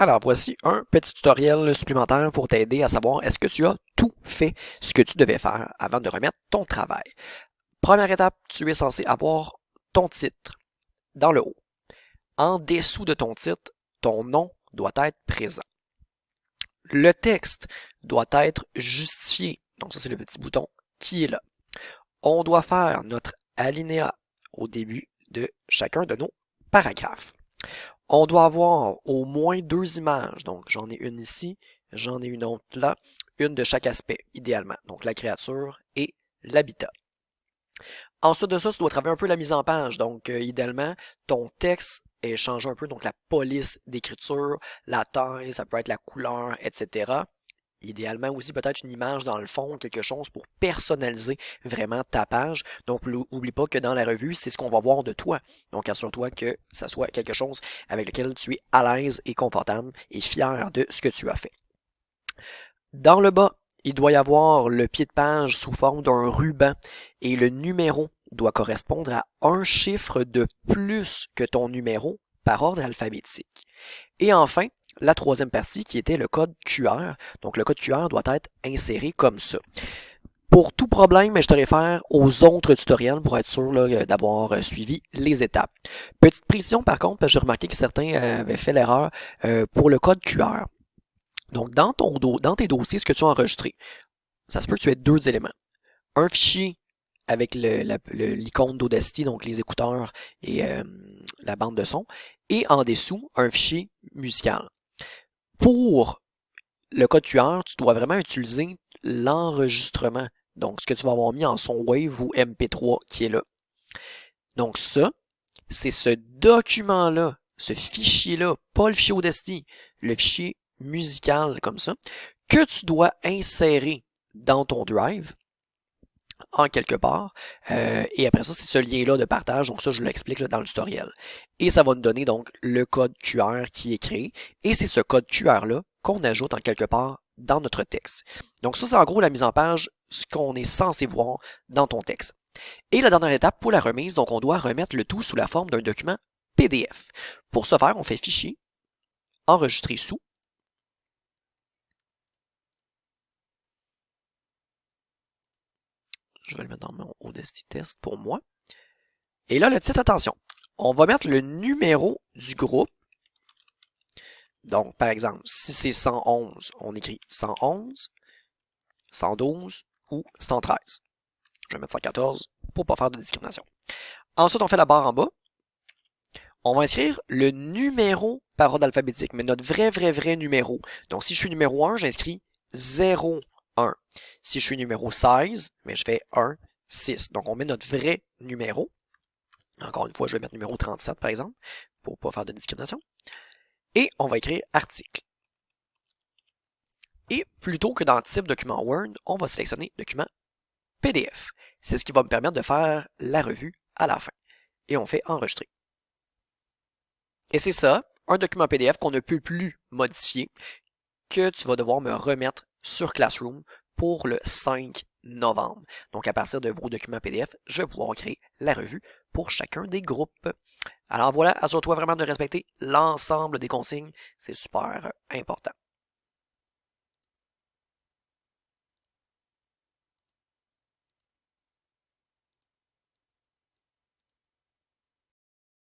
Alors, voici un petit tutoriel supplémentaire pour t'aider à savoir est-ce que tu as tout fait ce que tu devais faire avant de remettre ton travail. Première étape, tu es censé avoir ton titre dans le haut. En dessous de ton titre, ton nom doit être présent. Le texte doit être justifié. Donc ça, c'est le petit bouton qui est là. On doit faire notre alinéa au début de chacun de nos paragraphes. On doit avoir au moins 2 images. Donc, j'en ai une ici, j'en ai une autre là, une de chaque aspect, idéalement. Donc, la créature et l'habitat. Ensuite de ça, tu dois travailler un peu la mise en page. Donc, idéalement, ton texte est changé un peu. Donc, la police d'écriture, la taille, ça peut être la couleur, etc. Idéalement aussi peut-être une image dans le fond, quelque chose pour personnaliser vraiment ta page. Donc n'oublie pas que dans la revue, c'est ce qu'on va voir de toi. Donc assure-toi que ça soit quelque chose avec lequel tu es à l'aise et confortable et fier de ce que tu as fait. Dans le bas, il doit y avoir le pied de page sous forme d'un ruban et le numéro doit correspondre à un chiffre de plus que ton numéro par ordre alphabétique. Et enfin, la troisième partie qui était le code QR. Donc le code QR doit être inséré comme ça. Pour tout problème, je te réfère aux autres tutoriels pour être sûr d'avoir suivi les étapes. Petite précision par contre, parce que j'ai remarqué que certains avaient fait l'erreur pour le code QR. Donc dans tes dossiers, ce que tu as enregistré, ça se peut que tu aies deux éléments. Un fichier avec l'icône d'Audacity, donc les écouteurs et la bande de son, et en dessous, un fichier musical. Pour le code QR, tu dois vraiment utiliser l'enregistrement. Donc, ce que tu vas avoir mis en son Wave ou MP3 qui est là. Donc ça, c'est ce document-là, ce fichier-là, pas le fichier Audacity, le fichier musical comme ça, que tu dois insérer dans ton Drive en quelque part. Et après ça, c'est ce lien-là de partage. Donc ça, je l'explique dans le tutoriel. Et ça va nous donner donc le code QR qui est créé. Et c'est ce code QR-là qu'on ajoute en quelque part dans notre texte. Donc ça, c'est en gros la mise en page, ce qu'on est censé voir dans ton texte. Et la dernière étape pour la remise, donc on doit remettre le tout sous la forme d'un document PDF. Pour ce faire, on fait Fichier, Enregistrer sous. Je vais le mettre dans mon Audacity Test pour moi. Et là, le titre, attention, on va mettre le numéro du groupe. Donc, par exemple, si c'est 111, on écrit 111, 112 ou 113. Je vais mettre 114 pour ne pas faire de discrimination. Ensuite, on fait la barre en bas. On va inscrire le numéro par ordre alphabétique, mais notre vrai numéro. Donc, si je suis numéro 1, j'inscris 0, 1. Si je suis numéro 16, mais je fais 1, 6. Donc, on met notre vrai numéro. Encore une fois, je vais mettre numéro 37, par exemple, pour ne pas faire de discrimination. Et on va écrire article. Et plutôt que dans type document Word, on va sélectionner document PDF. C'est ce qui va me permettre de faire la revue à la fin. Et on fait enregistrer. Et c'est ça, un document PDF qu'on ne peut plus modifier, que tu vas devoir me remettre sur Classroom pour le 5 novembre. Donc à partir de vos documents PDF, je vais pouvoir créer la revue pour chacun des groupes. Alors voilà, assure-toi vraiment de respecter l'ensemble des consignes, c'est super important.